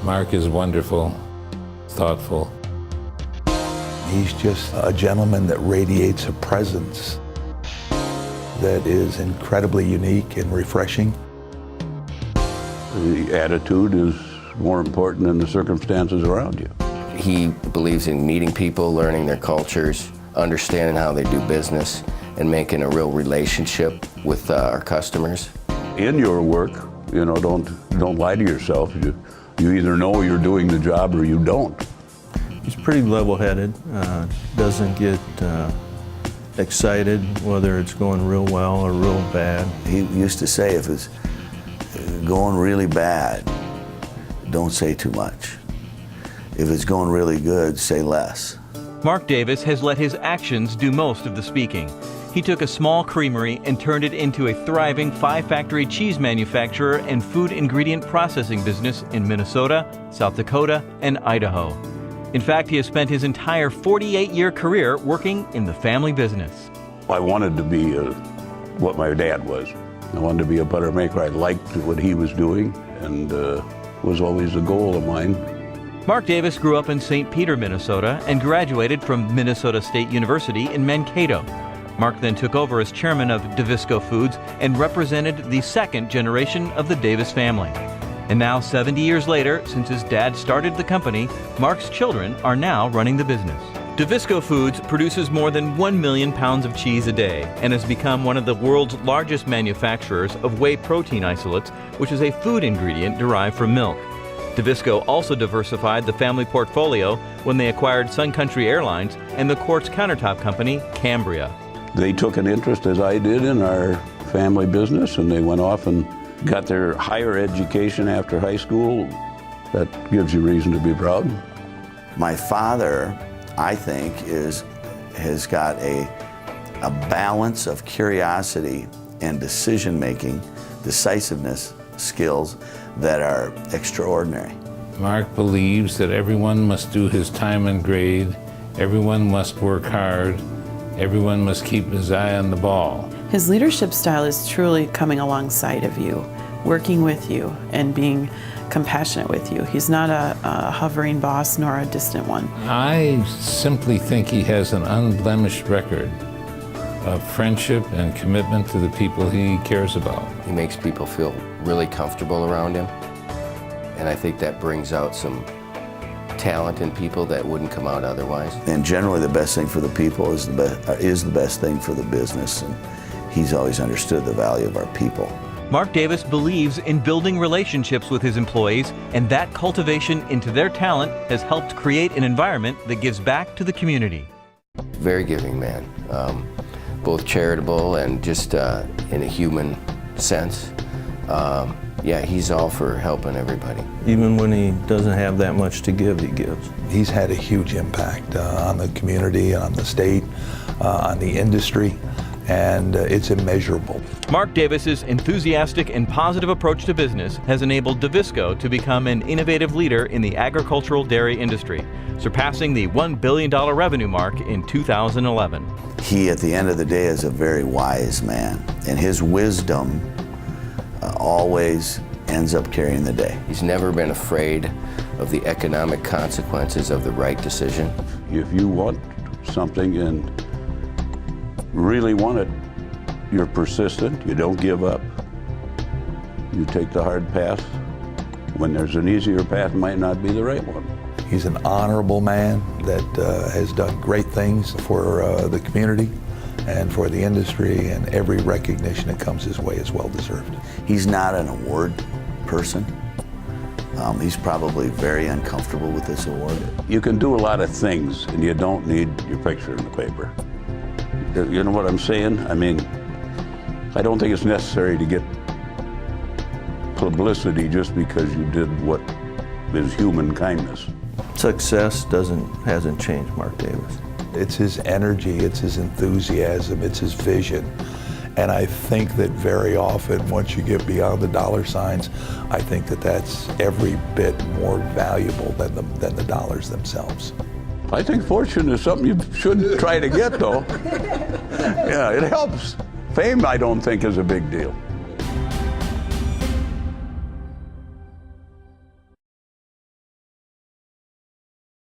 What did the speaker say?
Mark is wonderful, thoughtful. He's just a gentleman that radiates a presence that is incredibly unique and refreshing. The attitude is more important than the circumstances around you. He believes in meeting people, learning their cultures, understanding how they do business, and making a real relationship with our customers. In your work, you know, don't lie to yourself. You either know you're doing the job or you don't. He's pretty level-headed, doesn't get excited whether it's going real well or real bad. He used to say if it's going really bad, don't say too much. If it's going really good, say less. Mark Davis has let his actions do most of the speaking. He took a small creamery and turned it into a thriving 5-factory cheese manufacturer and food ingredient processing business in Minnesota, South Dakota, and Idaho. In fact, he has spent his entire 48-year career working in the family business. I wanted to be what my dad was. I wanted to be a butter maker. I liked what he was doing, and was always a goal of mine. Mark Davis grew up in St. Peter, Minnesota, and graduated from Minnesota State University in Mankato. Mark then took over as chairman of Davisco Foods and represented the second generation of the Davis family. And now, 70 years later, since his dad started the company, Mark's children are now running the business. Davisco Foods produces more than 1 million pounds of cheese a day and has become one of the world's largest manufacturers of whey protein isolates, which is a food ingredient derived from milk. Davisco also diversified the family portfolio when they acquired Sun Country Airlines and the quartz countertop company, Cambria. They took an interest, as I did, in our family business, and they went off and got their higher education after high school. That gives you reason to be proud. My father, I think, has got a balance of curiosity and decision-making, decisiveness skills that are extraordinary. Mark believes that everyone must do his time and grade, everyone must work hard, everyone must keep his eye on the ball. His leadership style is truly coming alongside of you, working with you, and being compassionate with you. He's not a hovering boss nor a distant one. I simply think he has an unblemished record of friendship and commitment to the people he cares about. He makes people feel really comfortable around him, and I think that brings out some talent in people that wouldn't come out otherwise. And generally the best thing for the people is the best thing for the business, and he's always understood the value of our people. Mark Davis believes in building relationships with his employees, and that cultivation into their talent has helped create an environment that gives back to the community. Very giving man, both charitable and just in a human sense. Yeah, he's all for helping everybody. Even when he doesn't have that much to give, he gives. He's had a huge impact on the community, on the state, on the industry, and it's immeasurable. Mark Davis's enthusiastic and positive approach to business has enabled Davisco to become an innovative leader in the agricultural dairy industry, surpassing the $1 billion revenue mark in 2011. He, at the end of the day, is a very wise man, and his wisdom always ends up carrying the day. He's never been afraid of the economic consequences of the right decision. If you want something and really want it, you're persistent, you don't give up. You take the hard path. When there's an easier path, it might not be the right one. He's an honorable man that has done great things for the community and for the industry, and every recognition that comes his way is well deserved. He's not an award person. He's probably very uncomfortable with this award. You can do a lot of things, and you don't need your picture in the paper. You know what I'm saying? I mean, I don't think it's necessary to get publicity just because you did what is human kindness. Success hasn't changed Mark Davis. It's his energy, it's his enthusiasm, it's his vision. And I think that very often, once you get beyond the dollar signs, I think that that's every bit more valuable than the dollars themselves. I think fortune is something you shouldn't try to get, though. Yeah, it helps. Fame, I don't think, is a big deal.